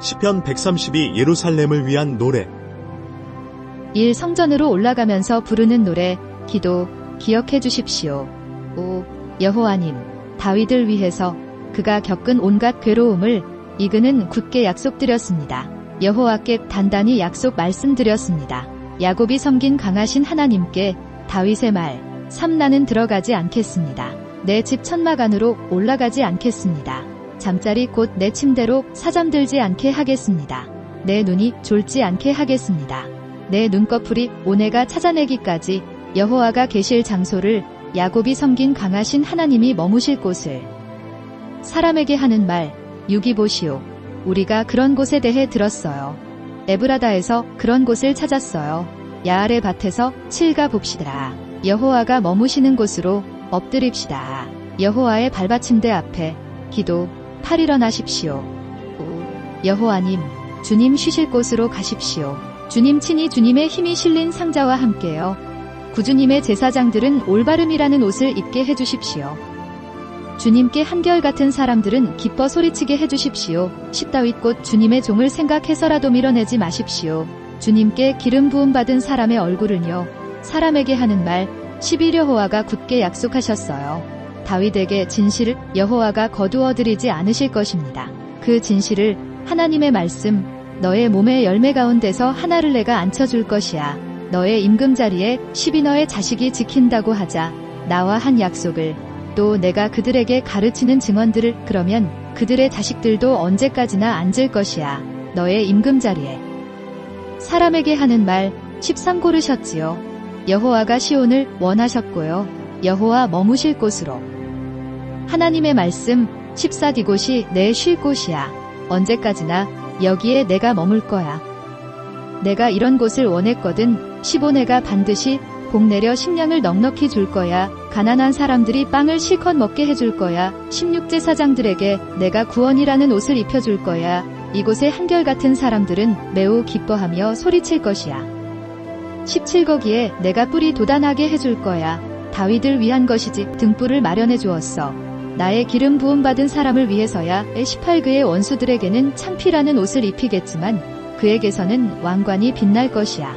시편 132 예루살렘을 위한 노래. 1. 성전으로 올라가면서 부르는 노래, 기도, 기억해 주십시오. 5. 여호와님, 다윗을 위해서 그가 겪은 온갖 괴로움을 이그는 굳게 약속드렸습니다. 여호와께 단단히 약속 말씀드렸습니다. 야곱이 섬긴 강하신 하나님께 다윗의 말, 나는 들어가지 않겠습니다. 내 집 천막 안으로 올라가지 않겠습니다. 잠자리 곧 내 침대로 사잠들지 않게 하겠습니다. 내 눈이 졸지 않게 하겠습니다. 내 눈꺼풀이 온해가 찾아내기까지 여호와가 계실 장소를, 야곱이 섬긴 강하신 하나님이 머무실 곳을. 사람에게 하는 말, 6. 보시오. 우리가 그런 곳에 대해 들었어요. 에브라다에서 그런 곳을 찾았어요. 야알의 밭에서 7. 가 봅시다. 여호와가 머무시는 곳으로 엎드립시다. 여호와의 발받침대 앞에 기도. 8. 일어나십시오. 5. 여호와님, 주님 쉬실 곳으로 가십시오. 주님 친히 주님의 힘이 실린 상자와 함께요. 구주님의 제사장들은 올바름이라는 옷을 입게 해주십시오. 주님께 한결같은 사람들은 기뻐 소리치게 해주십시오. 10. 다윗 곧 주님의 종을 생각해서라도 밀어내지 마십시오. 주님께 기름 부음 받은 사람의 얼굴은요. 사람에게 하는 말, 11. 여호와가 굳게 약속하셨어요. 다윗에게 진실을 여호와가 거두어드리지 않으실 것입니다. 그 진실을, 하나님의 말씀, 너의 몸의 열매 가운데서 하나를 내가 앉혀줄 것이야. 너의 임금자리에 10이 너의 자식이 지킨다고 하자. 나와 한 약속을, 또 내가 그들에게 가르치는 증언들을, 그러면 그들의 자식들도 언제까지나 앉을 것이야. 너의 임금자리에. 사람에게 하는 말, 13. 고르셨지요. 여호와가 시온을 원하셨고요. 여호와 머무실 곳으로. 하나님의 말씀, 14. 이곳이 내 쉴 곳이야. 언제까지나 여기에 내가 머물 거야. 내가 이런 곳을 원했거든. 15. 내가 반드시 복 내려 식량을 넉넉히 줄 거야. 가난한 사람들이 빵을 실컷 먹게 해줄 거야. 16. 제사장들에게 내가 구원이라는 옷을 입혀줄 거야. 이곳에 한결같은 사람들은 매우 기뻐하며 소리칠 것이야. 17. 거기에 내가 뿔이 돋아나게 해줄 거야. 다윗을 위한 것이지. 등불을 마련해 주었어. 나의 기름 부음 받은 사람을 위해서야. 18. 그의 원수들에게는 창피라는 옷을 입히겠지만 그에게서는 왕관이 빛날 것이야.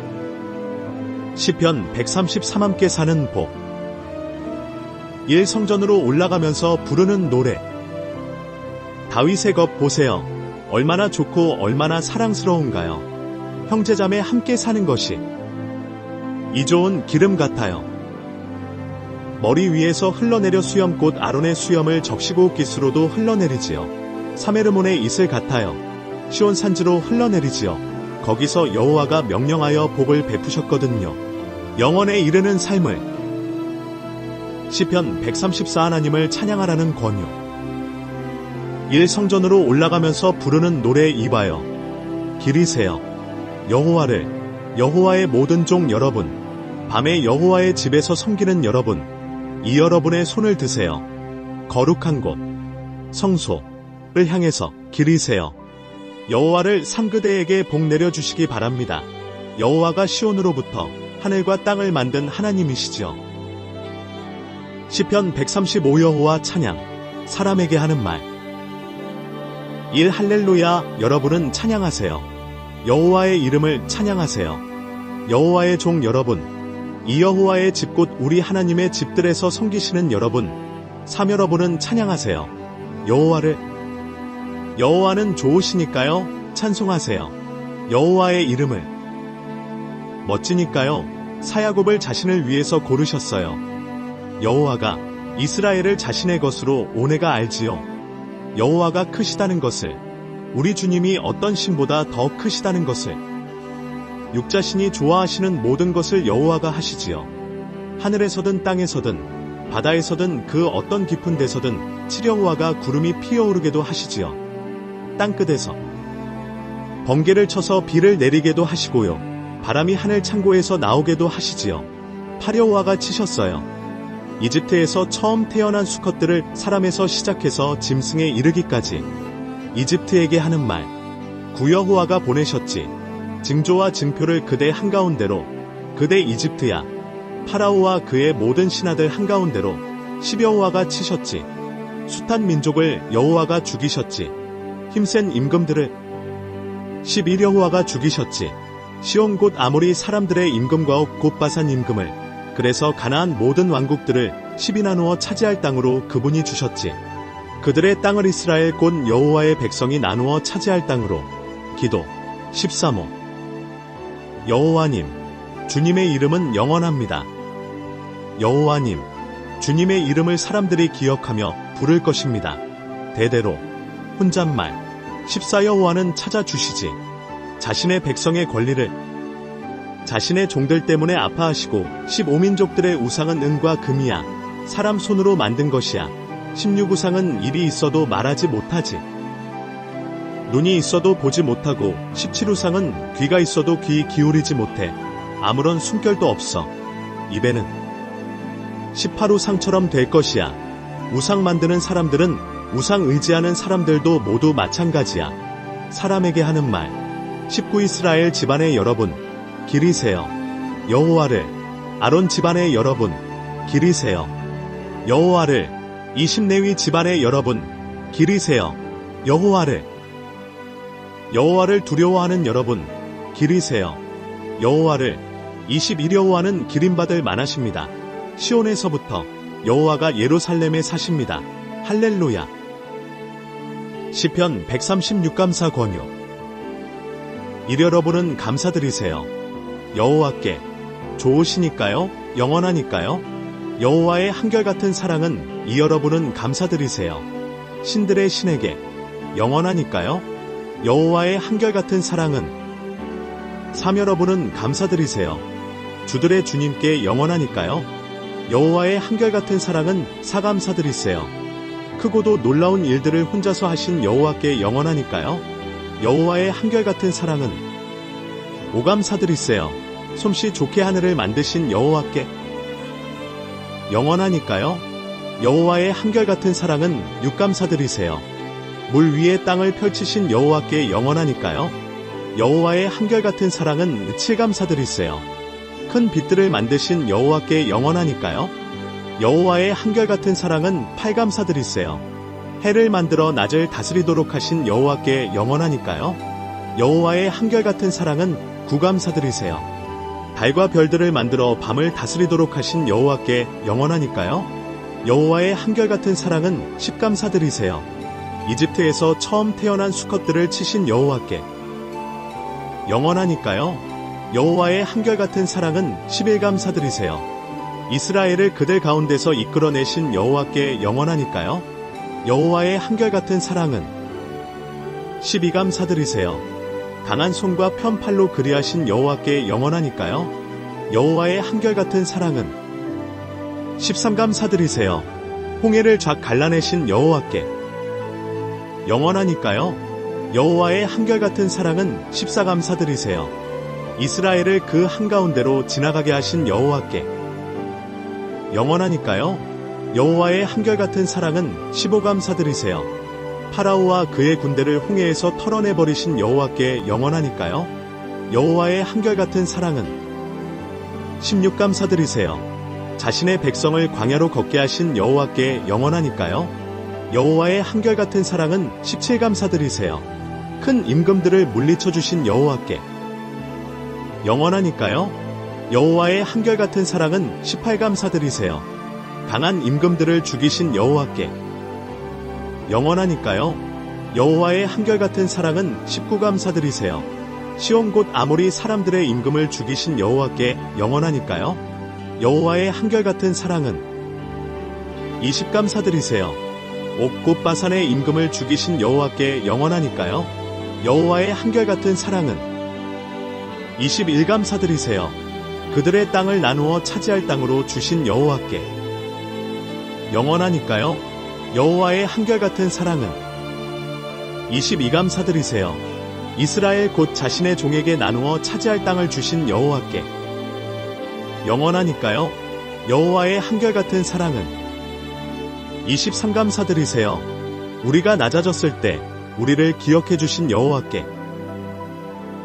시편 133. 함께 사는 복. 1. 성전으로 올라가면서 부르는 노래. 다윗의 것 보세요. 얼마나 좋고 얼마나 사랑스러운가요. 형제자매 함께 사는 것이 이 좋은 기름 같아요. 머리 위에서 흘러내려 수염꽃 아론의 수염을 적시고 깃으로도 흘러내리지요. 사메르몬의 이슬 같아요. 시온 산지로 흘러내리지요. 거기서 여호와가 명령하여 복을 베푸셨거든요. 영원에 이르는 삶을. 시편 134. 하나님을 찬양하라는 권유. 1. 성전으로 올라가면서 부르는 노래 이봐요. 기리세요. 여호와를. 여호와의 모든 종 여러분, 밤에 여호와의 집에서 섬기는 여러분, 이 여러분의 손을 드세요. 거룩한 곳, 성소를 향해서 기리세요. 여호와를 상그대에게 복 내려주시기 바랍니다. 여호와가 시온으로부터 하늘과 땅을 만든 하나님이시지요. 시편 135. 여호와 찬양. 사람에게 하는 말. 1. 할렐루야. 여러분은 찬양하세요. 여호와의 이름을 찬양하세요. 여호와의 종 여러분, 이 여호와의 집 곧 우리 하나님의 집들에서 섬기시는 여러분, 삼 여러분은 찬양하세요. 여호와를. 여호와는 좋으시니까요. 찬송하세요. 여호와의 이름을. 멋지니까요. 사야곱을 자신을 위해서 고르셨어요. 여호와가 이스라엘을 자신의 것으로 온해가 알지요. 여호와가 크시다는 것을, 우리 주님이 어떤 신보다 더 크시다는 것을, 육자신이 좋아하시는 모든 것을 여호와가 하시지요. 하늘에서든 땅에서든 바다에서든 그 어떤 깊은 데서든 칠여호와가 구름이 피어오르게도 하시지요. 땅끝에서 번개를 쳐서 비를 내리게도 하시고요. 바람이 하늘 창고에서 나오게도 하시지요. 팔여호와가 치셨어요. 이집트에서 처음 태어난 수컷들을 사람에서 시작해서 짐승에 이르기까지 이집트에게 하는 말. 구여호와가 보내셨지. 징조와 징표를 그대 한가운데로. 그대 이집트야. 파라오와 그의 모든 신하들 한가운데로. 십여호와가 치셨지. 숱한 민족을 여호와가 죽이셨지. 힘센 임금들을. 11 여호와가 죽이셨지. 시온 곧 아모리 사람들의 임금과 옥 곧 바산 임금을, 그래서 가나안 모든 왕국들을 10이 나누어 차지할 땅으로 그분이 주셨지. 그들의 땅을 이스라엘 곧 여호와의 백성이 나누어 차지할 땅으로. 기도 13호. 여호와님, 주님의 이름은 영원합니다. 여호와님, 주님의 이름을 사람들이 기억하며 부를 것입니다. 대대로. 혼잣말. 14 여호와는 찾아주시지. 자신의 백성의 권리를 자신의 종들 때문에 아파하시고 15민족들의 우상은 은과 금이야. 사람 손으로 만든 것이야. 16 우상은 입이 있어도 말하지 못하지. 눈이 있어도 보지 못하고 17 우상은 귀가 있어도 귀 기울이지 못해. 아무런 숨결도 없어. 입에는 18 우상처럼 될 것이야. 우상 만드는 사람들은 우상 의지하는 사람들도 모두 마찬가지야. 사람에게 하는 말. 19 이스라엘 집안의 여러분, 기리세요. 여호와를. 아론 집안의 여러분, 기리세요. 여호와를. 20 레위 집안의 여러분, 기리세요. 여호와를. 여호와를 두려워하는 여러분, 기리세요. 여호와를. 21 여호와는 기림받을 만하십니다. 시온에서부터 여호와가 예루살렘에 사십니다. 할렐루야. 시편 136 감사 권유. 일 여러분은 감사드리세요. 여호와께. 좋으시니까요? 영원하니까요? 여호와의 한결같은 사랑은 이 여러분은 감사드리세요. 신들의 신에게. 영원하니까요? 여호와의 한결같은 사랑은. 삼 여러분은 감사드리세요. 주들의 주님께 영원하니까요? 여호와의 한결같은 사랑은 사감사드리세요. 크고도 놀라운 일들을 혼자서 하신 여호와께 영원하니까요? 여호와의 한결같은 사랑은. 오감사드리세요. 솜씨 좋게 하늘을 만드신 여호와께 영원하니까요? 여호와의 한결같은 사랑은 육감사드리세요. 물 위에 땅을 펼치신 여호와께 영원하니까요? 여호와의 한결같은 사랑은 칠감사드리세요. 큰 빛들을 만드신 여호와께 영원하니까요? 여호와의 한결같은 사랑은 팔감사드리세요. 해를 만들어 낮을 다스리도록 하신 여호와께 영원하니까요? 여호와의 한결같은 사랑은 구감사드리세요. 달과 별들을 만들어 밤을 다스리도록 하신 여호와께 영원하니까요? 여호와의 한결같은 사랑은 십감사드리세요. 이집트에서 처음 태어난 수컷들을 치신 여호와께 영원하니까요? 여호와의 한결같은 사랑은 11감사드리세요. 이스라엘을 그들 가운데서 이끌어내신 여호와께 영원하니까요? 여호와의 한결같은 사랑은 12감사드리세요. 강한 손과 편팔로 그리하신 여호와께 영원하니까요? 여호와의 한결같은 사랑은 13감사드리세요. 홍해를 쫙 갈라내신 여호와께 영원하니까요? 여호와의 한결같은 사랑은 14감사드리세요. 이스라엘을 그 한가운데로 지나가게 하신 여호와께 영원하니까요? 여호와의 한결같은 사랑은 15감사드리세요. 파라오와 그의 군대를 홍해에서 털어내버리신 여호와께 영원하니까요? 여호와의 한결같은 사랑은 16감사드리세요. 자신의 백성을 광야로 걷게 하신 여호와께 영원하니까요? 여호와의 한결같은 사랑은 17감사드리세요. 큰 임금들을 물리쳐 주신 여호와께 영원하니까요? 여호와의 한결같은 사랑은 18감사드리세요. 강한 임금들을 죽이신 여호와께 영원하니까요? 여호와의 한결같은 사랑은 19감사드리세요. 시온 곧 아모리 사람들의 임금을 죽이신 여호와께 영원하니까요? 여호와의 한결같은 사랑은 20감사드리세요. 옥 곧 바산의 임금을 죽이신 여호와께 영원하니까요? 여호와의 한결같은 사랑은 21감사드리세요. 그들의 땅을 나누어 차지할 땅으로 주신 여호와께 영원하니까요? 여호와의 한결같은 사랑은 22감사드리세요. 이스라엘 곧 자신의 종에게 나누어 차지할 땅을 주신 여호와께 영원하니까요? 여호와의 한결같은 사랑은 23감사드리세요. 우리가 낮아졌을 때 우리를 기억해 주신 여호와께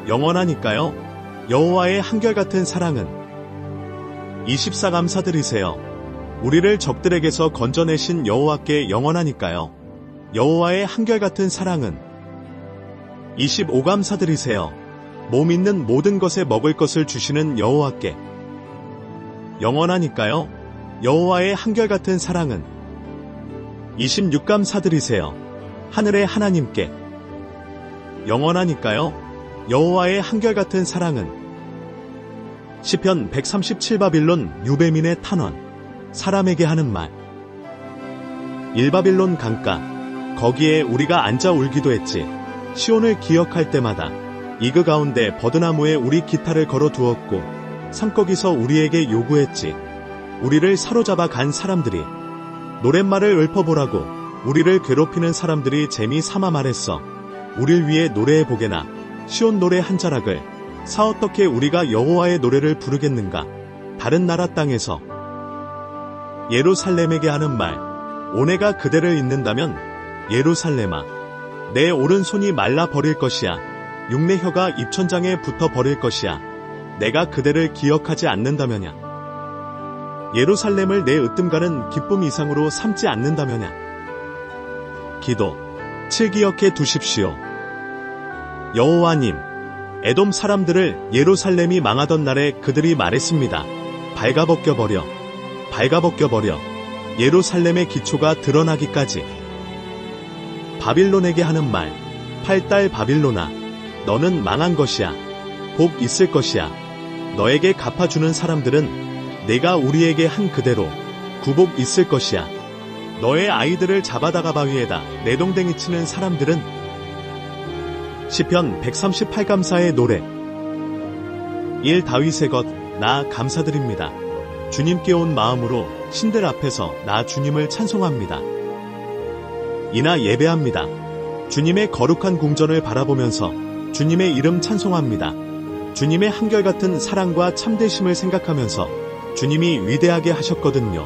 영원하니까요? 여호와의 한결같은 사랑은 24감사드리세요. 우리를 적들에게서 건져내신 여호와께 영원하니까요. 여호와의 한결같은 사랑은 25감사드리세요. 몸 있는 모든 것에 먹을 것을 주시는 여호와께. 영원하니까요. 여호와의 한결같은 사랑은. 26감사드리세요. 하늘의 하나님께. 영원하니까요. 여호와의 한결같은 사랑은. 시편 137 바빌론 유베민의 탄원. 사람에게 하는 말. 1바빌론 강가. 거기에 우리가 앉아 울기도 했지. 시온을 기억할 때마다 이그 가운데 버드나무에 우리 기타를 걸어 두었고 산거기서 우리에게 요구했지. 우리를 사로잡아 간 사람들이 노랫말을 읊어보라고 우리를 괴롭히는 사람들이 재미 삼아 말했어. 우릴 위해 노래해 보게나. 시온 노래 한 자락을 사 어떻게 우리가 여호와의 노래를 부르겠는가. 다른 나라 땅에서 예루살렘에게 하는 말. 오네가 그대를 잊는다면 예루살렘아 내 오른손이 말라 버릴 것이야. 육내 혀가 입천장에 붙어 버릴 것이야. 내가 그대를 기억하지 않는다면야. 예루살렘을 내 으뜸가는 기쁨 이상으로 삼지 않는다면야. 기도. 7 기억해 두십시오. 여호와님, 에돔 사람들을 예루살렘이 망하던 날에 그들이 말했습니다. 발가벗겨버려. 발가벗겨버려. 예루살렘의 기초가 드러나기까지. 바빌론에게 하는 말. 팔달 바빌론아, 너는 망한 것이야. 복 있을 것이야. 너에게 갚아주는 사람들은 내가 우리에게 한 그대로 구복 있을 것이야. 너의 아이들을 잡아다가 바위에다 내동댕이 치는 사람들은. 시편 138감사의 노래. 1 다윗의 것. 나 감사드립니다. 주님께 온 마음으로 신들 앞에서 나 주님을 찬송합니다. 이나 예배합니다. 주님의 거룩한 궁전을 바라보면서 주님의 이름 찬송합니다. 주님의 한결같은 사랑과 참되심을 생각하면서 주님이 위대하게 하셨거든요.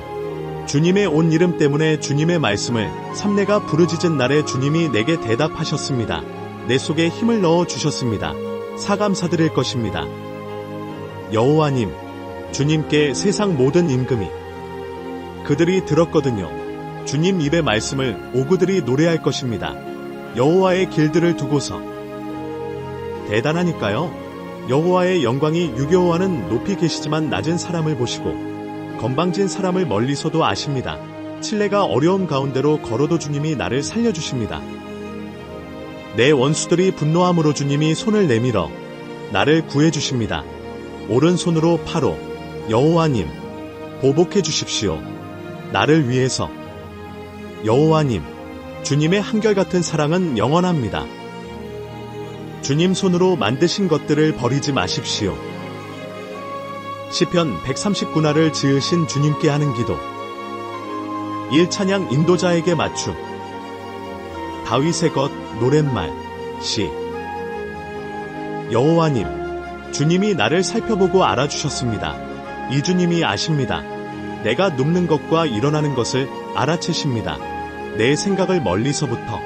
주님의 온 이름 때문에 주님의 말씀을 삼내가 부르짖은 날에 주님이 내게 대답하셨습니다. 내 속에 힘을 넣어 주셨습니다. 사감사드릴 것입니다. 여호와님, 주님께 세상 모든 임금이 그들이 들었거든요. 주님 입의 말씀을 오구들이 노래할 것입니다. 여호와의 길들을 두고서. 대단하니까요. 여호와의 영광이 유교와는 높이 계시지만 낮은 사람을 보시고 건방진 사람을 멀리서도 아십니다. 칠레가 어려움 가운데로 걸어도 주님이 나를 살려주십니다. 내 원수들이 분노함으로 주님이 손을 내밀어 나를 구해주십니다. 오른손으로 파로. 여호와님, 보복해 주십시오. 나를 위해서. 여호와님, 주님의 한결같은 사랑은 영원합니다. 주님 손으로 만드신 것들을 버리지 마십시오. 시편 139나를 지으신 주님께 하는 기도. 1 찬양 인도자에게 맞춤. 다윗의 것. 노랫말. 시. 여호와님, 주님이 나를 살펴보고 알아주셨습니다. 이 주님이 아십니다. 내가 눕는 것과 일어나는 것을 알아채십니다. 내 생각을 멀리서부터.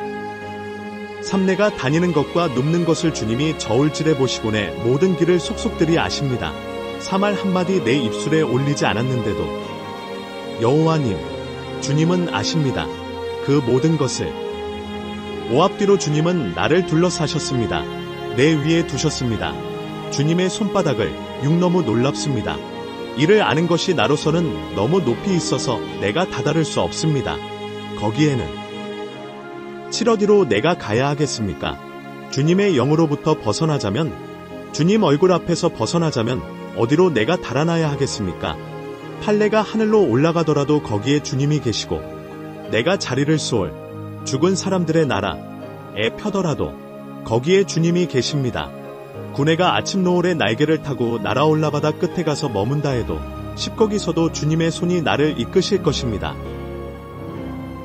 삼내가 다니는 것과 눕는 것을 주님이 저울질해 보시고내 모든 길을 속속들이 아십니다. 사말 한마디 내 입술에 올리지 않았는데도. 여호와님, 주님은 아십니다. 그 모든 것을. 오압 뒤로 주님은 나를 둘러싸셨습니다. 내 위에 두셨습니다. 주님의 손바닥을 육너무 놀랍습니다. 이를 아는 것이 나로서는 너무 높이 있어서 내가 다다를 수 없습니다. 거기에는 7 어디로 내가 가야 하겠습니까? 주님의 영으로부터 벗어나자면, 주님 얼굴 앞에서 벗어나자면 어디로 내가 달아나야 하겠습니까? 판례가 하늘로 올라가더라도 거기에 주님이 계시고, 내가 자리를 쏠 죽은 사람들의 나라에 펴더라도 거기에 주님이 계십니다. 구내가 아침 노을에 날개를 타고 날아올라 바다 끝에 가서 머문다 해도 십거기서도 주님의 손이 나를 이끄실 것입니다.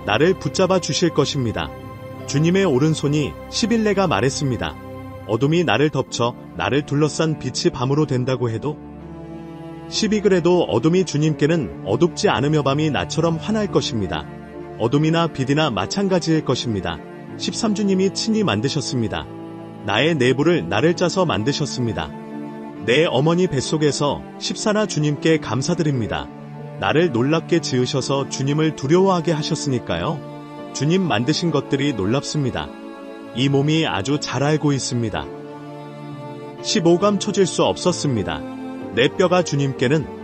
나를 붙잡아 주실 것입니다. 주님의 오른손이 11내가 말했습니다. 어둠이 나를 덮쳐 나를 둘러싼 빛이 밤으로 된다고 해도 12그래도 어둠이 주님께는 어둡지 않으며 밤이 나처럼 환할 것입니다. 어둠이나 빛이나 마찬가지일 것입니다. 13주님이 친히 만드셨습니다. 나의 내부를 나를 짜서 만드셨습니다. 내 어머니 뱃속에서 14나 주님께 감사드립니다. 나를 놀랍게 지으셔서 주님을 두려워하게 하셨으니까요. 주님 만드신 것들이 놀랍습니다. 이 몸이 아주 잘 알고 있습니다. 15감 쳐질 수 없었습니다. 내 뼈가 주님께는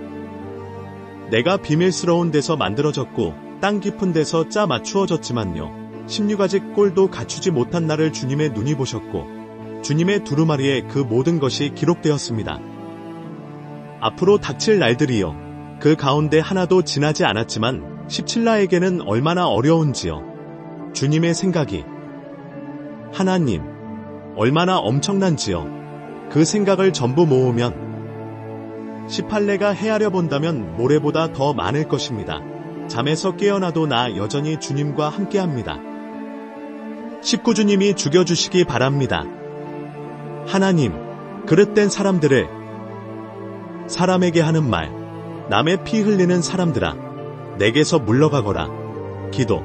내가 비밀스러운 데서 만들어졌고 땅 깊은 데서 짜 맞추어졌지만요. 16가지 꼴도 갖추지 못한 나를 주님의 눈이 보셨고 주님의 두루마리에 그 모든 것이 기록되었습니다. 앞으로 닥칠 날들이요. 그 가운데 하나도 지나지 않았지만 17나에게는 얼마나 어려운지요. 주님의 생각이 하나님 얼마나 엄청난지요. 그 생각을 전부 모으면 18내가 헤아려 본다면 모래보다 더 많을 것입니다. 잠에서 깨어나도 나 여전히 주님과 함께합니다. 19주님이 죽여주시기 바랍니다. 하나님, 그릇된 사람들을 사람에게 하는 말, 남의 피 흘리는 사람들아, 내게서 물러가거라. 기도.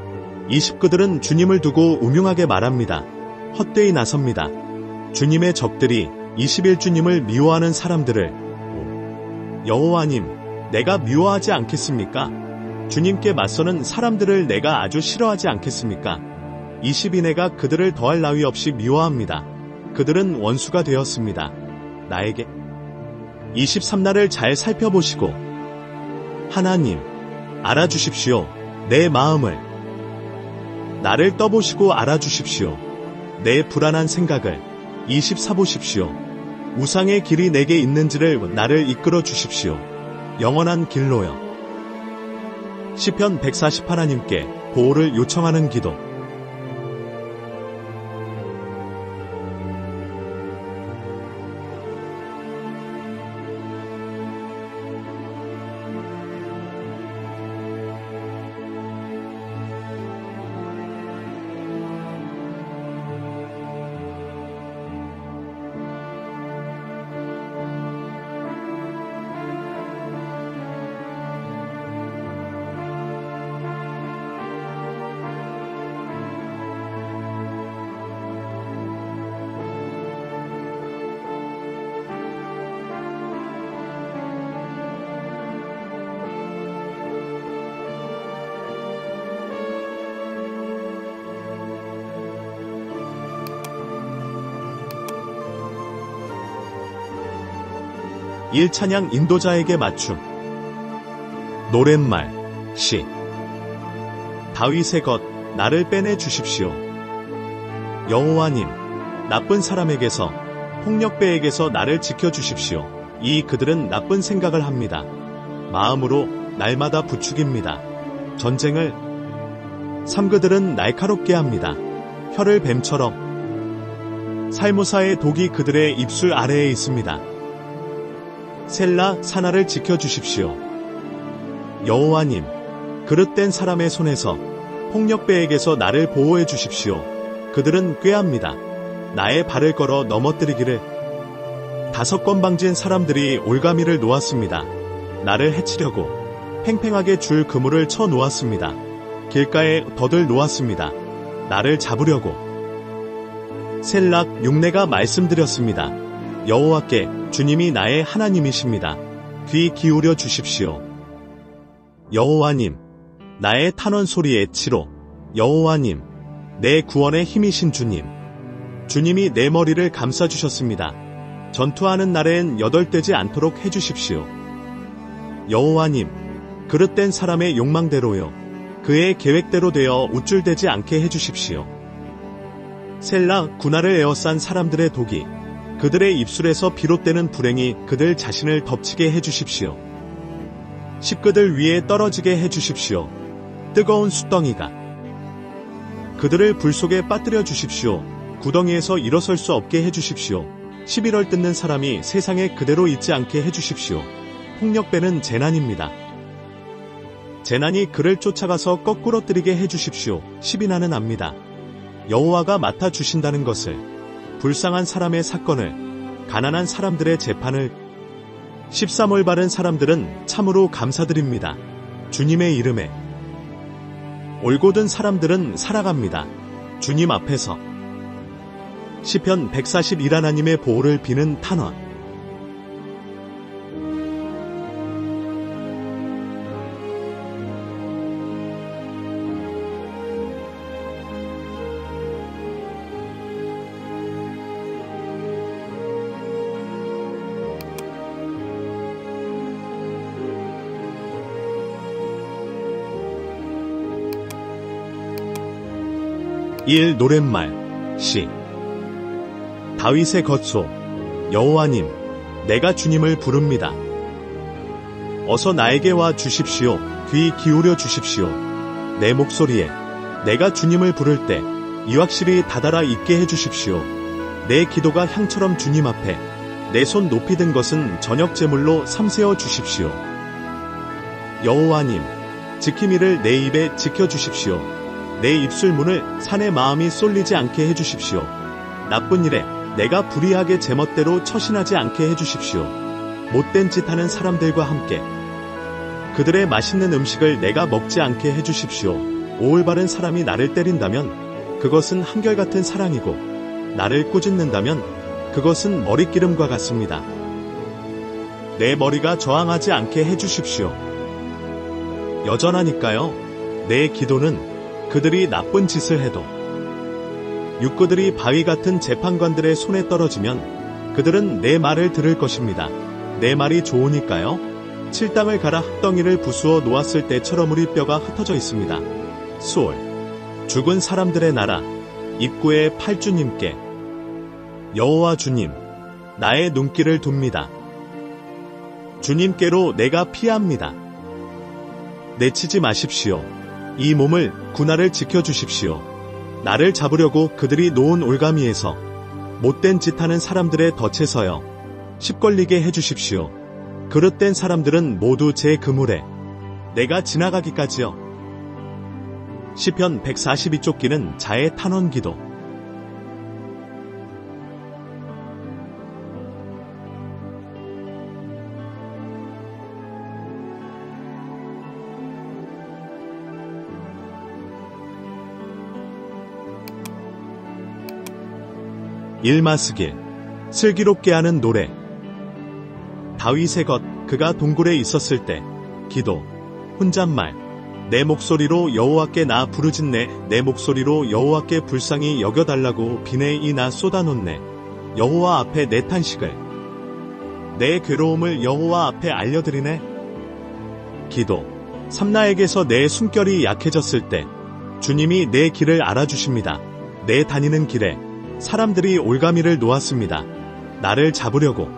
이 식구들은 주님을 두고 음흉하게 말합니다. 헛되이 나섭니다. 주님의 적들이 21주님을 미워하는 사람들을 여호와님, 내가 미워하지 않겠습니까? 주님께 맞서는 사람들을 내가 아주 싫어하지 않겠습니까? 20인애가 그들을 더할 나위 없이 미워합니다. 그들은 원수가 되었습니다. 나에게 23날을 잘 살펴보시고 하나님, 알아주십시오. 내 마음을 나를 떠보시고 알아주십시오. 내 불안한 생각을 24 보십시오. 우상의 길이 내게 있는지를 나를 이끌어 주십시오. 영원한 길로요. 시편 140 하나님께 보호를 요청하는 기도. 일찬양 인도자에게 맞춤. 노랫말, 시. 다윗의 것, 나를 빼내 주십시오. 여호와님, 나쁜 사람에게서, 폭력배에게서 나를 지켜주십시오. 이 그들은 나쁜 생각을 합니다. 마음으로 날마다 부추깁니다. 전쟁을 그들은 날카롭게 합니다. 혀를 뱀처럼. 살모사의 독이 그들의 입술 아래에 있습니다. 셀라 사나를 지켜주십시오. 여호와님, 그릇된 사람의 손에서 폭력배에게서 나를 보호해 주십시오. 그들은 꾀합니다. 나의 발을 걸어 넘어뜨리기를. 5건 방진 사람들이 올가미를 놓았습니다. 나를 해치려고 팽팽하게 줄 그물을 쳐 놓았습니다. 길가에 덫을 놓았습니다. 나를 잡으려고. 셀락 6내가 말씀드렸습니다. 여호와께 주님이 나의 하나님이십니다. 귀 기울여 주십시오. 여호와님, 나의 탄원 소리에 치로. 여호와님, 내 구원의 힘이신 주님. 주님이 내 머리를 감싸주셨습니다. 전투하는 날엔 여덟되지 않도록 해주십시오. 여호와님, 그릇된 사람의 욕망대로요. 그의 계획대로 되어 우쭐대지 않게 해주십시오. 셀라 군화를 에워싼 사람들의 독이 그들의 입술에서 비롯되는 불행이 그들 자신을 덮치게 해주십시오. 식구들 위에 떨어지게 해주십시오. 뜨거운 숯덩이가 그들을 불 속에 빠뜨려 주십시오. 구덩이에서 일어설 수 없게 해주십시오. 11월 뜯는 사람이 세상에 그대로 있지 않게 해주십시오. 폭력배는 재난입니다. 재난이 그를 쫓아가서 거꾸로 뜨리게 해주십시오. 12나는 압니다. 여호와가 맡아주신다는 것을. 불쌍한 사람의 사건을, 가난한 사람들의 재판을. 13월 바른 사람들은 참으로 감사드립니다. 주님의 이름에. 올곧은 사람들은 살아갑니다. 주님 앞에서. 시편 141 하나님의 보호를 비는 탄원. 1. 노랫말 시 다윗의 겉소 여호와님, 내가 주님을 부릅니다. 어서 나에게 와 주십시오. 귀 기울여 주십시오. 내 목소리에 내가 주님을 부를 때 이 확실히 다다라 있게 해주십시오. 내 기도가 향처럼 주님 앞에 내 손 높이 든 것은 저녁 제물로 삼세어 주십시오. 여호와님, 지킴이를 내 입에 지켜주십시오. 내 입술 문을 산의 마음이 쏠리지 않게 해주십시오. 나쁜 일에 내가 불의하게 제멋대로 처신하지 않게 해주십시오. 못된 짓 하는 사람들과 함께 그들의 맛있는 음식을 내가 먹지 않게 해주십시오. 올바른 사람이 나를 때린다면 그것은 한결같은 사랑이고 나를 꾸짖는다면 그것은 머리기름과 같습니다. 내 머리가 저항하지 않게 해주십시오. 여전하니까요. 내 기도는 그들이 나쁜 짓을 해도 육구들이 바위 같은 재판관들의 손에 떨어지면 그들은 내 말을 들을 것입니다. 내 말이 좋으니까요. 칠당을 갈아 흙덩이를 부수어 놓았을 때처럼 우리 뼈가 흩어져 있습니다. 수월 죽은 사람들의 나라 입구의 팔주님께 여호와 주님, 나의 눈길을 둡니다. 주님께로 내가 피합니다. 내치지 마십시오. 이 몸을 군화를 지켜주십시오. 나를 잡으려고 그들이 놓은 올가미에서 못된 짓 하는 사람들의 덫에 서요 십걸리게 해주십시오. 그릇된 사람들은 모두 제 그물에 내가 지나가기까지요. 시편 142쪽기는 자의 탄원 기도. 일마스길 슬기롭게 하는 노래. 다윗의 것 그가 동굴에 있었을 때 기도. 혼잣말. 내 목소리로 여호와께 나 부르짖네. 내 목소리로 여호와께 불쌍히 여겨달라고 비내 이 나 쏟아놓네. 여호와 앞에 내 탄식을 내 괴로움을 여호와 앞에 알려드리네. 기도. 삼나에게서 내 숨결이 약해졌을 때 주님이 내 길을 알아주십니다. 내 다니는 길에 사람들이 올가미를 놓았습니다. 나를 잡으려고.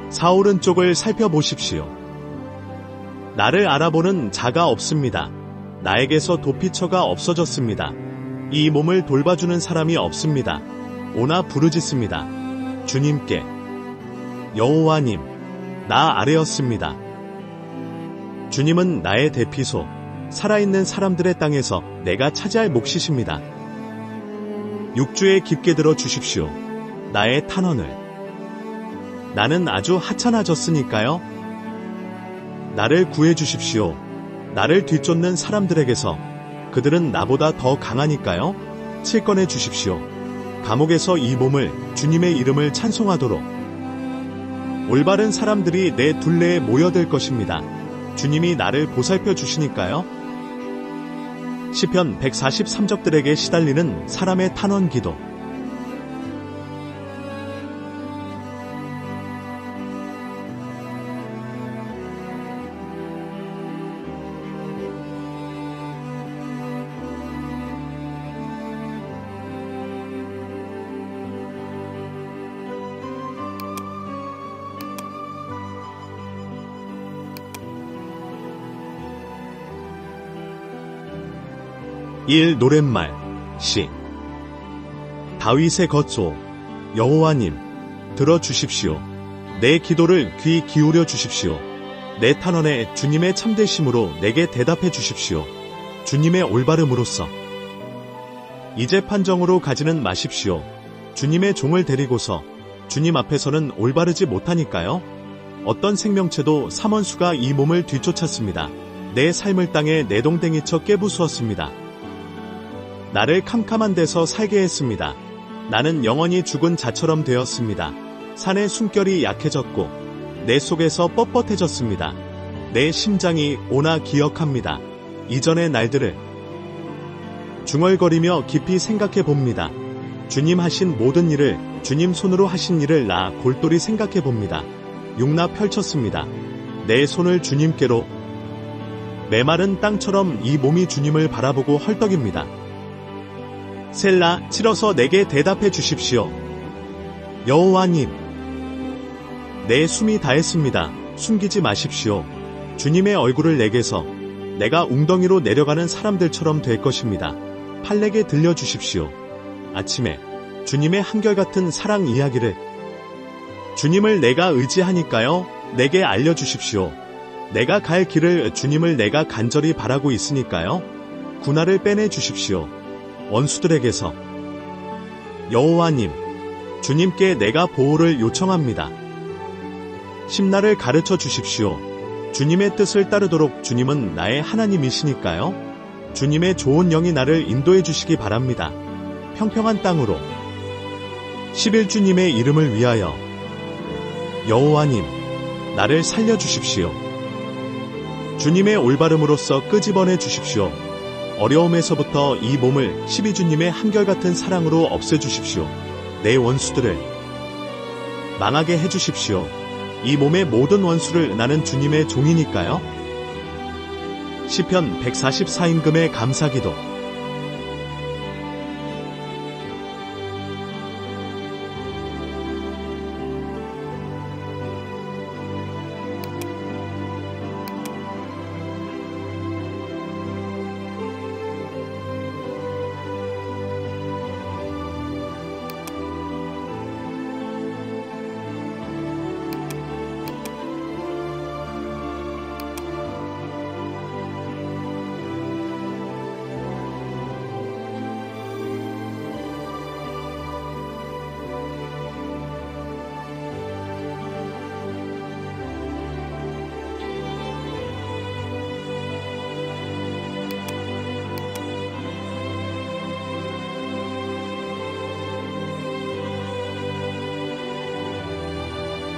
사오른 쪽을 살펴보십시오. 나를 알아보는 자가 없습니다. 나에게서 도피처가 없어졌습니다. 이 몸을 돌봐주는 사람이 없습니다. 오나 부르짖습니다. 주님께. 여호와님, 나 아뢰었습니다. 주님은 나의 대피소, 살아있는 사람들의 땅에서 내가 차지할 몫이십니다. 육주에 깊게 들어 주십시오. 나의 탄원을. 나는 아주 하찮아졌으니까요. 나를 구해 주십시오. 나를 뒤쫓는 사람들에게서 그들은 나보다 더 강하니까요. 칠권해 주십시오. 감옥에서 이 몸을 주님의 이름을 찬송하도록. 올바른 사람들이 내 둘레에 모여들 것입니다. 주님이 나를 보살펴 주시니까요. 시편 143적들에게 시달리는 사람의 탄원 기도. 일 노랫말 시 다윗의 겉소 여호와님, 들어주십시오. 내 기도를 귀 기울여 주십시오. 내 탄원에 주님의 참되심으로 내게 대답해 주십시오. 주님의 올바름으로써. 이제 판정으로 가지는 마십시오. 주님의 종을 데리고서 주님 앞에서는 올바르지 못하니까요. 어떤 생명체도 삼원수가 이 몸을 뒤쫓았습니다. 내 삶을 땅에 내동댕이쳐 깨부수었습니다. 나를 캄캄한 데서 살게 했습니다. 나는 영원히 죽은 자처럼 되었습니다. 산의 숨결이 약해졌고 내 속에서 뻣뻣해졌습니다. 내 심장이 오나 기억합니다. 이전의 날들을 중얼거리며 깊이 생각해 봅니다. 주님 하신 모든 일을, 주님 손으로 하신 일을 나 골똘히 생각해 봅니다. 육나 펼쳤습니다. 내 손을 주님께로. 메마른 땅처럼 이 몸이 주님을 바라보고 헐떡입니다. 셀라 치러서 내게 대답해 주십시오. 여호와님, 내 숨이 다했습니다. 숨기지 마십시오. 주님의 얼굴을 내게서 내가 웅덩이로 내려가는 사람들처럼 될 것입니다. 팔레게 들려주십시오. 아침에 주님의 한결같은 사랑 이야기를 주님을 내가 의지하니까요. 내게 알려주십시오. 내가 갈 길을 주님을 내가 간절히 바라고 있으니까요. 군화를 빼내 주십시오. 원수들에게서 여호와님, 주님께 내가 보호를 요청합니다. 심나를 가르쳐 주십시오. 주님의 뜻을 따르도록 주님은 나의 하나님이시니까요. 주님의 좋은 영이 나를 인도해 주시기 바랍니다. 평평한 땅으로 11주님의 이름을 위하여 여호와님, 나를 살려주십시오. 주님의 올바름으로써 끄집어내 주십시오. 어려움에서부터 이 몸을 12주님의 한결같은 사랑으로 없애주십시오. 내 원수들을 망하게 해주십시오. 이 몸의 모든 원수를 나는 주님의 종이니까요. 시편 144임금의 감사기도.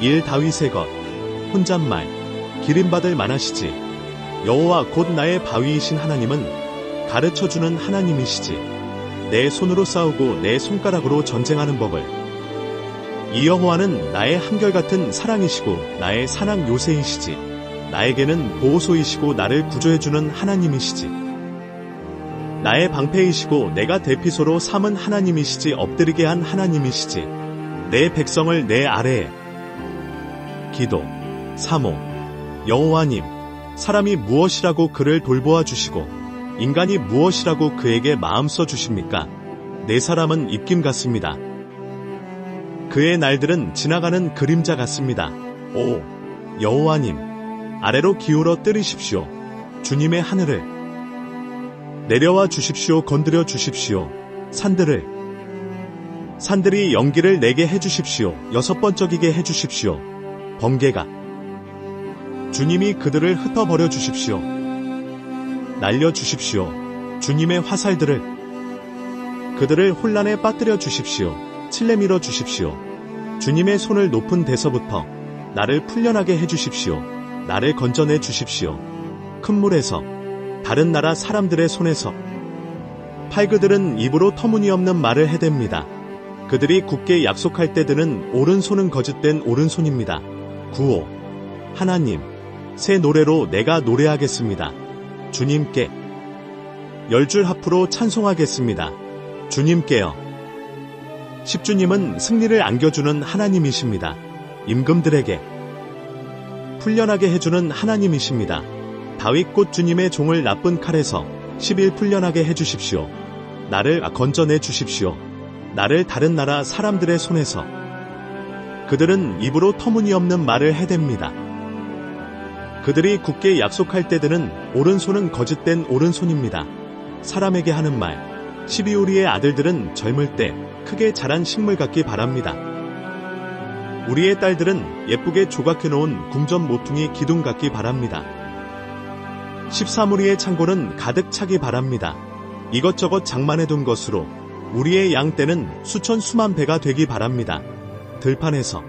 일 다윗의 것, 혼잣말, 기림받을 만하시지. 여호와 곧 나의 바위이신 하나님은 가르쳐주는 하나님이시지. 내 손으로 싸우고 내 손가락으로 전쟁하는 법을. 이 여호와는 나의 한결같은 사랑이시고 나의 사랑 요새이시지. 나에게는 보호소이시고 나를 구조해주는 하나님이시지. 나의 방패이시고 내가 대피소로 삼은 하나님이시지. 엎드리게 한 하나님이시지. 내 백성을 내 아래에. 기도. 사모. 여호와님, 사람이 무엇이라고 그를 돌보아 주시고 인간이 무엇이라고 그에게 마음 써 주십니까? 내 사람은 입김 같습니다. 그의 날들은 지나가는 그림자 같습니다. 오, 여호와님, 아래로 기울어 뜨리십시오. 주님의 하늘을 내려와 주십시오. 건드려 주십시오. 산들이 연기를 내게 해주십시오. 여섯 번쩍이게 해주십시오. 번개가 주님이 그들을 흩어버려 주십시오. 날려주십시오. 주님의 화살들을 그들을 혼란에 빠뜨려 주십시오. 칠레 밀어 주십시오. 주님의 손을 높은 데서부터 나를 풀려나게 해주십시오. 나를 건져내 주십시오. 큰 물에서 다른 나라 사람들의 손에서 팔그들은 입으로 터무니없는 말을 해댑니다. 그들이 굳게 약속할 때 드는 오른손은 거짓된 오른손입니다. 구호. 하나님, 새 노래로 내가 노래하겠습니다. 주님께 10줄 합으로 찬송하겠습니다. 주님께요. 10주님은 승리를 안겨주는 하나님이십니다. 임금들에게 풀려나게 해주는 하나님이십니다. 다윗 곧 주님의 종을 나쁜 칼에서 10일 풀려나게 해주십시오. 나를 건져내 주십시오. 나를 다른 나라 사람들의 손에서. 그들은 입으로 터무니없는 말을 해댑니다. 그들이 굳게 약속할 때 드는 오른손은 거짓된 오른손입니다. 사람에게 하는 말. 12우리의 아들들은 젊을 때 크게 자란 식물 같기 바랍니다. 우리의 딸들은 예쁘게 조각해놓은 궁전 모퉁이 기둥 같기 바랍니다. 13우리의 창고는 가득 차기 바랍니다. 이것저것 장만해둔 것으로 우리의 양떼는 수천 수만 배가 되기 바랍니다. 들판에서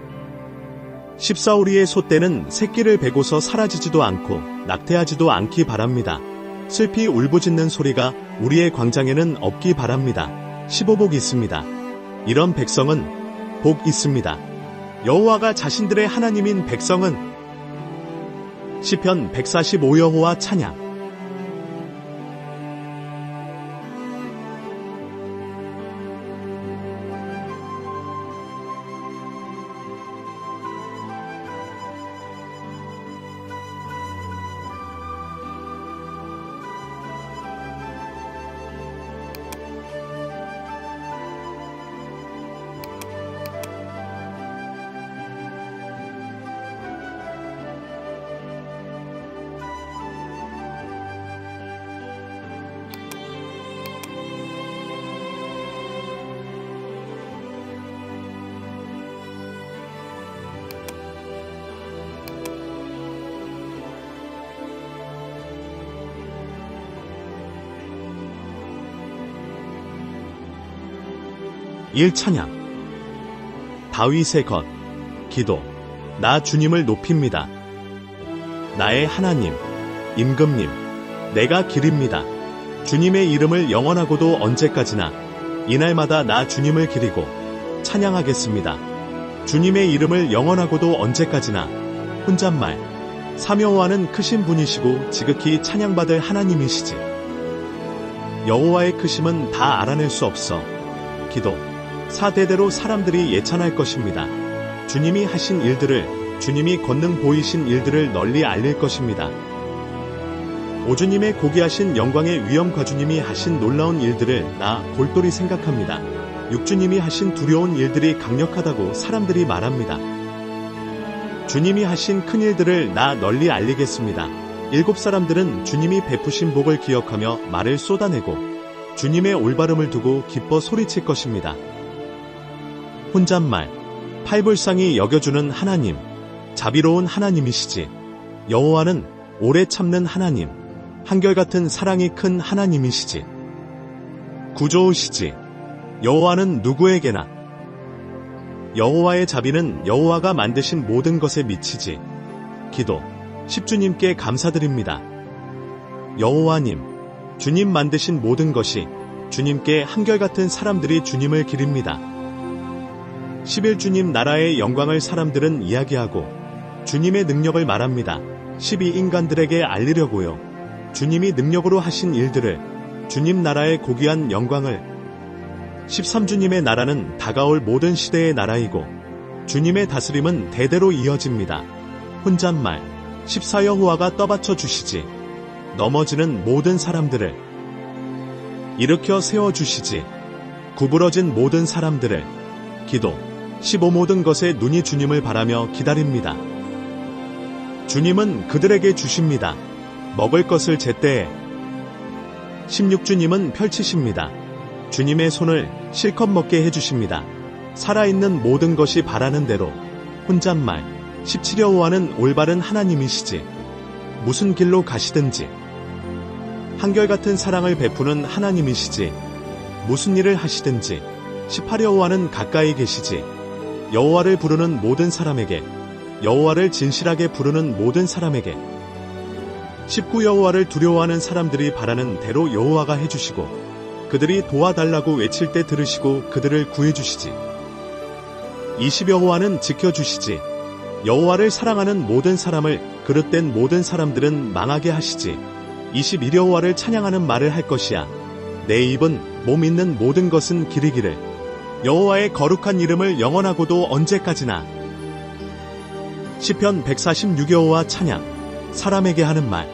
14우리의 소떼는 새끼를 베고서 사라지지도 않고 낙태하지도 않기 바랍니다. 슬피 울부짖는 소리가 우리의 광장에는 없기 바랍니다. 15복 있습니다. 이런 백성은 복 있습니다. 여호와가 자신들의 하나님인 백성은. 시편 145 여호와 찬양. 1. 찬양. 다윗의 것. 기도. 나 주님을 높입니다. 나의 하나님, 임금님, 내가 기립니다. 주님의 이름을 영원하고도 언제까지나 이날마다 나 주님을 기리고 찬양하겠습니다. 주님의 이름을 영원하고도 언제까지나. 혼잣말. 삼 여호와는 크신 분이시고 지극히 찬양받을 하나님이시지. 여호와의 크심은 다 알아낼 수 없어. 기도. 4대대로 사람들이 예찬할 것입니다. 주님이 하신 일들을, 주님이 권능 보이신 일들을 널리 알릴 것입니다. 오주님의 고귀하신 영광의 위엄 과주님이 하신 놀라운 일들을 나 골똘히 생각합니다. 육주님이 하신 두려운 일들이 강력하다고 사람들이 말합니다. 주님이 하신 큰 일들을 나 널리 알리겠습니다. 7 사람들은 주님이 베푸신 복을 기억하며 말을 쏟아내고 주님의 올바름을 두고 기뻐 소리칠 것입니다. 혼잣말. 팔불상이 여겨주는 하나님, 자비로운 하나님이시지. 여호와는 오래 참는 하나님, 한결같은 사랑이 큰 하나님이시지. 구조우시지. 여호와는 누구에게나. 여호와의 자비는 여호와가 만드신 모든 것에 미치지. 기도. 10 주님께 감사드립니다. 여호와님, 주님 만드신 모든 것이 주님께 한결같은 사람들이 주님을 기립니다. 11 주님 나라의 영광을 사람들은 이야기하고 주님의 능력을 말합니다. 12 인간들에게 알리려고요. 주님이 능력으로 하신 일들을, 주님 나라의 고귀한 영광을. 13 주님의 나라는 다가올 모든 시대의 나라이고 주님의 다스림은 대대로 이어집니다. 혼잣말. 14 여호와가 떠받쳐 주시지. 넘어지는 모든 사람들을 일으켜 세워주시지. 구부러진 모든 사람들을. 기도. 15 모든 것에 눈이 주님을 바라며 기다립니다. 주님은 그들에게 주십니다. 먹을 것을 제때에. 16 주님은 펼치십니다. 주님의 손을 실컷 먹게 해주십니다. 살아있는 모든 것이 바라는 대로. 혼잣말. 17 여호와는 올바른 하나님이시지. 무슨 길로 가시든지 한결같은 사랑을 베푸는 하나님이시지. 무슨 일을 하시든지. 18 여호와는 가까이 계시지. 여호와를 부르는 모든 사람에게, 여호와를 진실하게 부르는 모든 사람에게. 19 여호와를 두려워하는 사람들이 바라는 대로 여호와가 해주시고 그들이 도와달라고 외칠 때 들으시고 그들을 구해주시지. 20 여호와는 지켜주시지. 여호와를 사랑하는 모든 사람을, 그릇된 모든 사람들은 망하게 하시지. 21 여호와를 찬양하는 말을 할 것이야. 내 입은, 몸 있는 모든 것은 기리기를. 여호와의 거룩한 이름을 영원하고도 언제까지나. 시편 146 여호와 찬양. 사람에게 하는 말.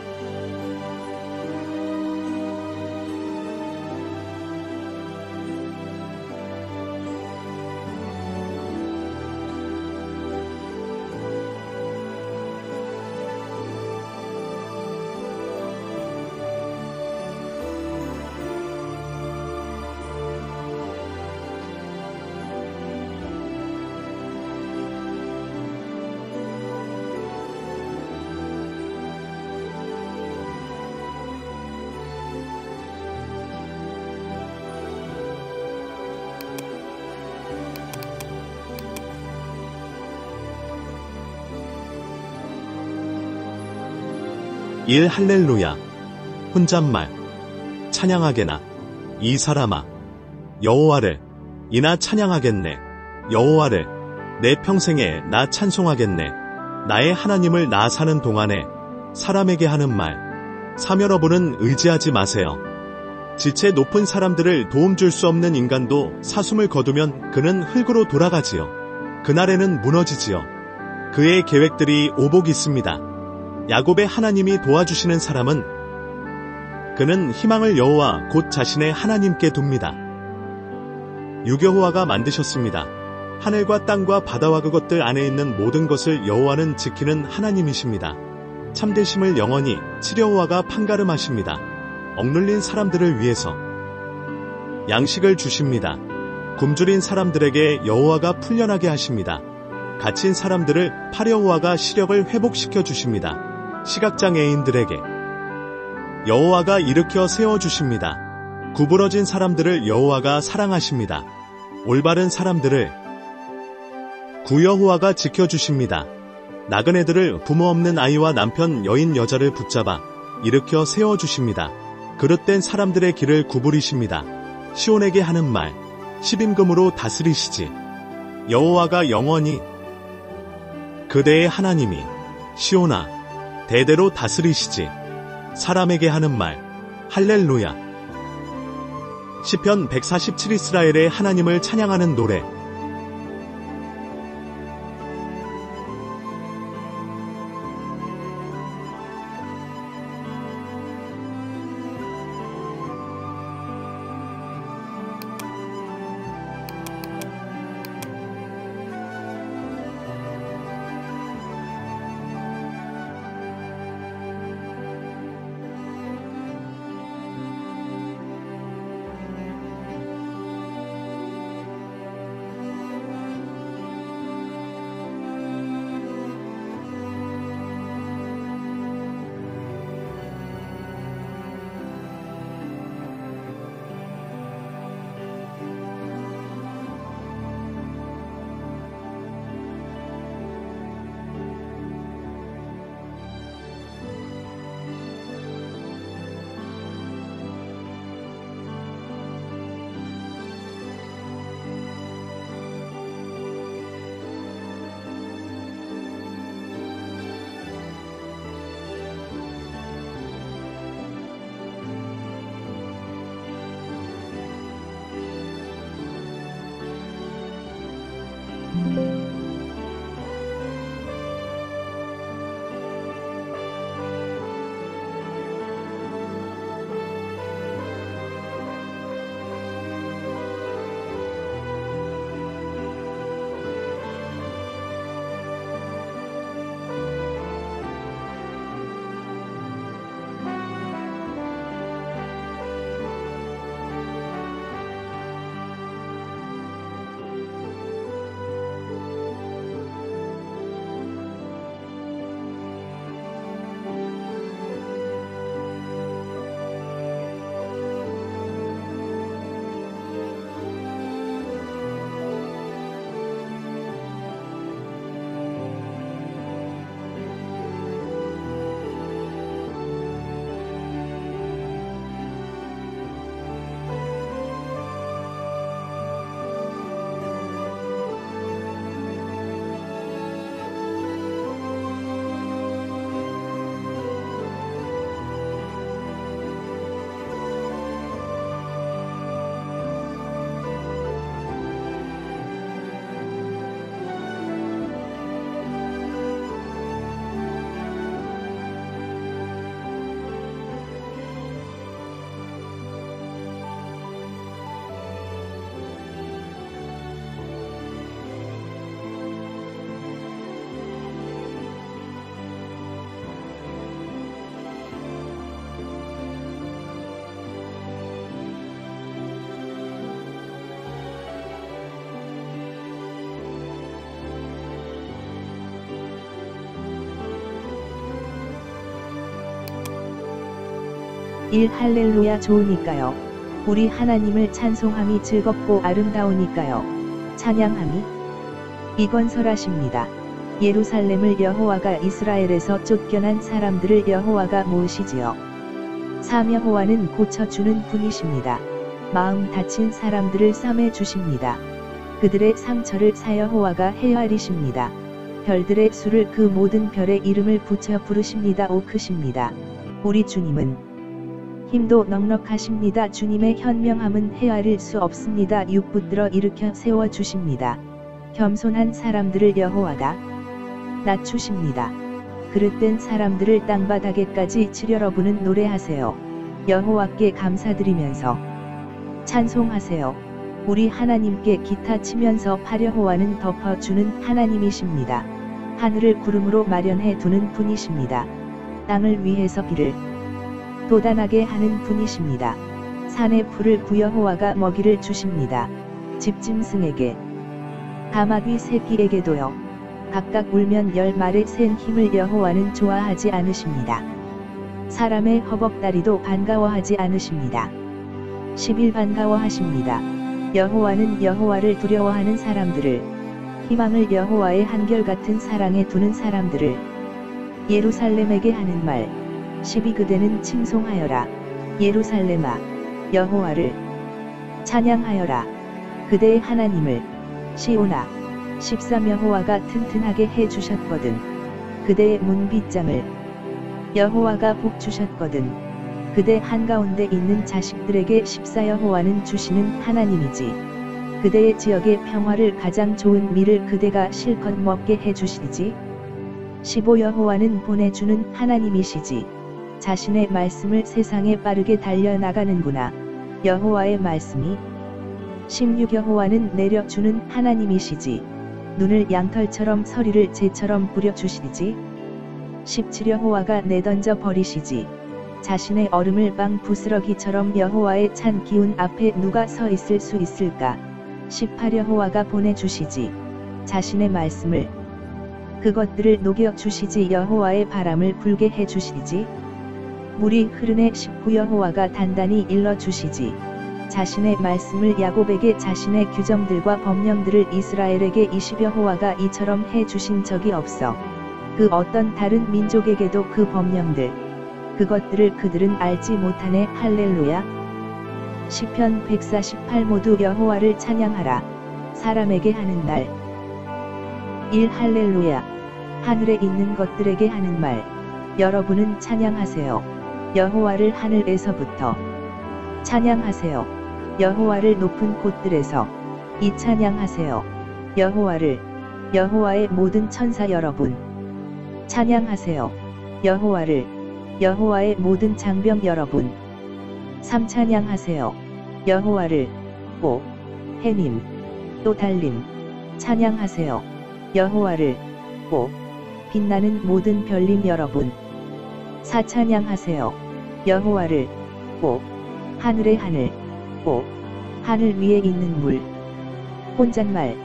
일 할렐루야. 혼잣말. 찬양하게나. 이 사람아. 여호와를. 이나 찬양하겠네. 여호와를. 내 평생에 나 찬송하겠네. 나의 하나님을 나 사는 동안에. 사람에게 하는 말. 사면어부는 의지하지 마세요. 지체 높은 사람들을 도움 줄 수 없는 인간도 사숨을 거두면 그는 흙으로 돌아가지요. 그날에는 무너지지요. 그의 계획들이 오복 있습니다. 야곱의 하나님이 도와주시는 사람은 그는 희망을 여호와 곧 자신의 하나님께 둡니다. 유여호와가 만드셨습니다. 하늘과 땅과 바다와 그것들 안에 있는 모든 것을 여호와는 지키는 하나님이십니다. 참되심을 영원히 7 여호와가 판가름하십니다. 억눌린 사람들을 위해서 양식을 주십니다. 굶주린 사람들에게 여호와가 풀려나게 하십니다. 갇힌 사람들을 8 여호와가 시력을 회복시켜 주십니다. 시각장애인들에게 여호와가 일으켜 세워주십니다. 구부러진 사람들을 여호와가 사랑하십니다. 올바른 사람들을 구 여호와가 지켜주십니다. 나그네들을 부모 없는 아이와 남편 여인 여자를 붙잡아 일으켜 세워주십니다. 그릇된 사람들의 길을 구부리십니다. 시온에게 하는 말, 십임금으로 다스리시지. 여호와가 영원히 그대의 하나님이 시온아 대대로 다스리시지. 사람에게 하는 말, 할렐루야. 시편 147 이스라엘의 하나님을 찬양하는 노래. 할렐루야 좋으니까요. 우리 하나님을 찬송함이 즐겁고 아름다우니까요. 찬양함이 이건설하십니다. 예루살렘을 여호와가 이스라엘에서 쫓겨난 사람들을 여호와가 모으시지요. 사여호와는 고쳐주는 분이십니다. 마음 다친 사람들을 싸매 주십니다. 그들의 상처를 사여호와가 헤아리십니다. 별들의 수를 그 모든 별의 이름을 붙여 부르십니다. 오 크십니다. 우리 주님은 힘도 넉넉하십니다. 주님의 현명함은 헤아릴 수 없습니다. 육 붙들어 일으켜 세워주십니다. 겸손한 사람들을 여호와가 낮추십니다. 그릇된 사람들을 땅바닥에까지 치려러 부는 노래하세요. 여호와께 감사드리면서 찬송하세요. 우리 하나님께 기타 치면서 파여호와는 덮어주는 하나님이십니다. 하늘을 구름으로 마련해 두는 분이십니다. 땅을 위해서 비를 돋아나게 하는 분이십니다. 산의 풀을 구여호와가 먹이를 주십니다. 집짐승에게 가마귀 새끼에게도요. 각각 울면 10마리 센 힘을 여호와는 좋아하지 않으십니다. 사람의 허벅다리도 반가워하지 않으십니다. 10일 반가워하십니다. 여호와는 여호와를 두려워하는 사람들을, 희망을 여호와의 한결같은 사랑에 두는 사람들을, 예루살렘에게 하는 말. 12 그대는 칭송하여라. 예루살렘아, 여호와를 찬양하여라. 그대의 하나님을. 시온아, 13 여호와가 튼튼하게 해 주셨거든. 그대의 문빗장을 여호와가 복 주셨거든. 그대 한가운데 있는 자식들에게 14 여호와는 주시는 하나님이지. 그대의 지역의 평화를 가장 좋은 밀을 그대가 실컷 먹게 해 주시지. 15 여호와는 보내주는 하나님이시지. 자신의 말씀을 세상에 빠르게 달려나가는구나. 여호와의 말씀이. 16 여호와는 내려주는 하나님이시지. 눈을 양털처럼 서리를 재처럼 뿌려주시지. 17 여호와가 내던져 버리시지. 자신의 얼음을 빵 부스러기처럼 여호와의 찬 기운 앞에 누가 서 있을 수 있을까. 18 여호와가 보내주시지. 자신의 말씀을. 그것들을 녹여 주시지. 여호와의 바람을 불게 해 주시지. 물이 흐르네. 19 여호와가 단단히 일러 주시지. 자신의 말씀을 야곱에게, 자신의 규정들과 법령들을 이스라엘에게. 20 여호와가 이처럼 해 주신 적이 없어. 그 어떤 다른 민족에게도 그 법령들, 그것들을 그들은 알지 못하네. 할렐루야. 시편 148 모두 여호와를 찬양하라. 사람에게 하는 날. 1 할렐루야. 하늘에 있는 것들에게 하는 말. 여러분은 찬양하세요. 여호와를 하늘에서부터 찬양하세요. 여호와를 높은 곳들에서 이 찬양하세요. 여호와를, 여호와의 모든 천사 여러분 찬양하세요. 여호와를, 여호와의 모든 장병 여러분 3 찬양하세요. 여호와를. 5 해님, 또 달림 찬양하세요. 여호와를. 5 빛나는 모든 별님 여러분 4 찬양하세요. 여호와를. 5 하늘의 하늘. 5 하늘 위에 있는 물. 혼잣말.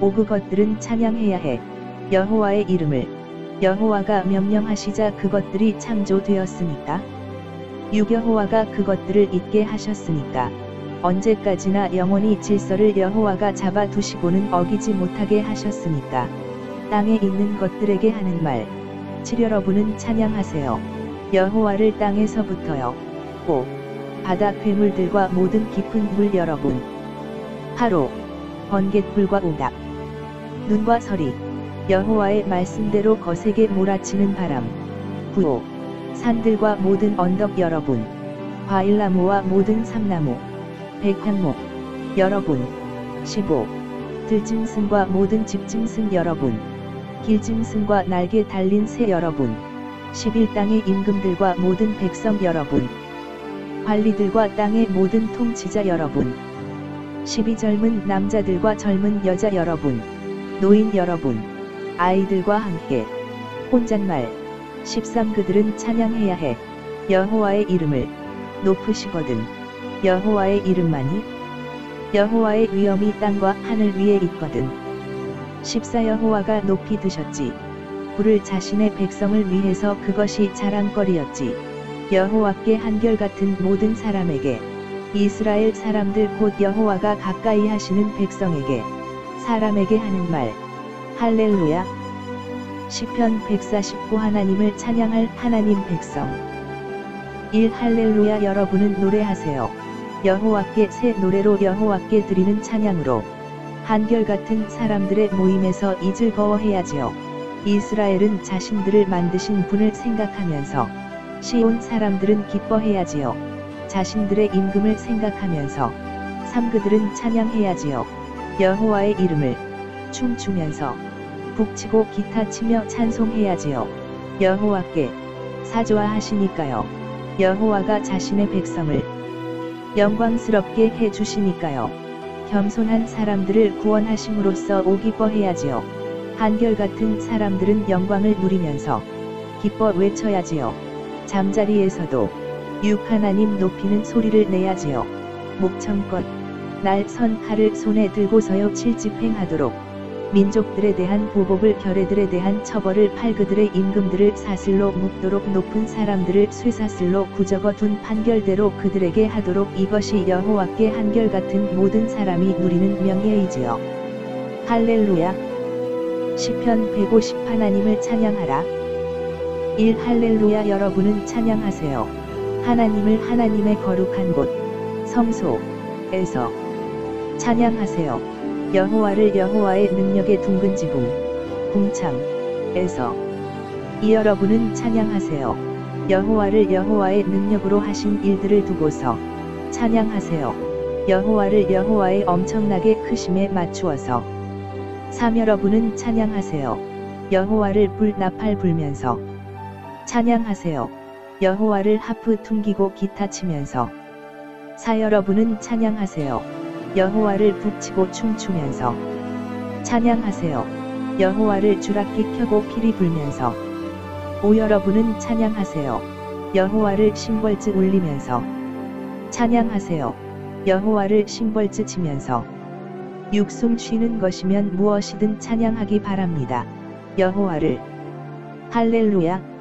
5 그것들은 찬양해야 해. 여호와의 이름을. 여호와가 명령하시자 그것들이 창조되었으니까. 6 여호와가 그것들을 있게 하셨으니까. 언제까지나 영원히 질서를 여호와가 잡아두시고는 어기지 못하게 하셨으니까. 땅에 있는 것들에게 하는 말. 7 여러분은 찬양하세요. 여호와를 땅에서부터요. 5 바다 괴물들과 모든 깊은 물 여러분. 8호 번갯불과 오답. 눈과 서리. 여호와의 말씀대로 거세게 몰아치는 바람. 9호 산들과 모든 언덕 여러분. 과일나무와 모든 삼나무. 백향목 여러분. 15 들짐승과 모든 집짐승 여러분. 길짐승과 날개 달린 새 여러분. 11 땅의 임금들과 모든 백성 여러분. 관리들과 땅의 모든 통치자 여러분. 12 젊은 남자들과 젊은 여자 여러분. 노인 여러분. 아이들과 함께. 혼잣말. 13 그들은 찬양해야 해. 여호와의 이름을. 높으시거든. 여호와의 이름만이. 여호와의 위엄이 땅과 하늘 위에 있거든. 14 여호와가 높이 드셨지. 불을 자신의 백성을 위해서 그것이 자랑거리였지. 여호와께 한결같은 모든 사람에게. 이스라엘 사람들 곧 여호와가 가까이 하시는 백성에게. 사람에게 하는 말. 할렐루야. 시편 149 하나님을 찬양할 하나님 백성. 1 할렐루야. 여러분은 노래하세요. 여호와께 새 노래로, 여호와께 드리는 찬양으로. 한결같은 사람들의 모임에서 이 즐거워해야지요. 이스라엘은 자신들을 만드신 분을 생각하면서, 시온 사람들은 기뻐해야지요. 자신들의 임금을 생각하면서. 3 그들은 찬양해야지요. 여호와의 이름을. 춤추면서 북치고 기타 치며 찬송해야지요. 여호와께 사조하시니까요. 여호와가 자신의 백성을 영광스럽게 해 주시니까요. 겸손한 사람들을 구원하심으로써 오 기뻐해야지요. 한결같은 사람들은 영광을 누리면서 기뻐 외쳐야지요. 잠자리에서도 6 하나님 높이는 소리를 내야지요. 목청껏 날 선 칼을 손에 들고서요 칠집행하도록 민족들에 대한 보복을 결례들에 대한 처벌을 팔그들의 임금들을 사슬로 묶도록 높은 사람들을 쇠사슬로 굳어거 둔 판결대로 그들에게 하도록 이것이 여호와께 한결같은 모든 사람이 누리는 명예이지요. 할렐루야. 시편 150 하나님을 찬양하라. 1 할렐루야. 여러분은 찬양하세요. 하나님을 하나님의 거룩한 곳 성소에서 찬양하세요. 여호와를 여호와의 능력의 둥근 지붕 궁창에서 이 여러분은 찬양하세요. 여호와를 여호와의 능력으로 하신 일들을 두고서 찬양하세요. 여호와를 여호와의 엄청나게 크심에 맞추어서 3 여러분은 찬양하세요. 여호와를 불 나팔 불면서 찬양하세요. 여호와를 하프 퉁기고 기타 치면서 4 여러분은 찬양하세요. 여호와를 북치고 춤추면서 찬양하세요. 여호와를 주락기 켜고 피리 불면서 5 여러분은 찬양하세요. 여호와를 심벌즈 울리면서 찬양하세요. 여호와를 심벌즈 치면서 6 숨 쉬는 것이면 무엇이든 찬양하기 바랍니다. 여호와를 할렐루야.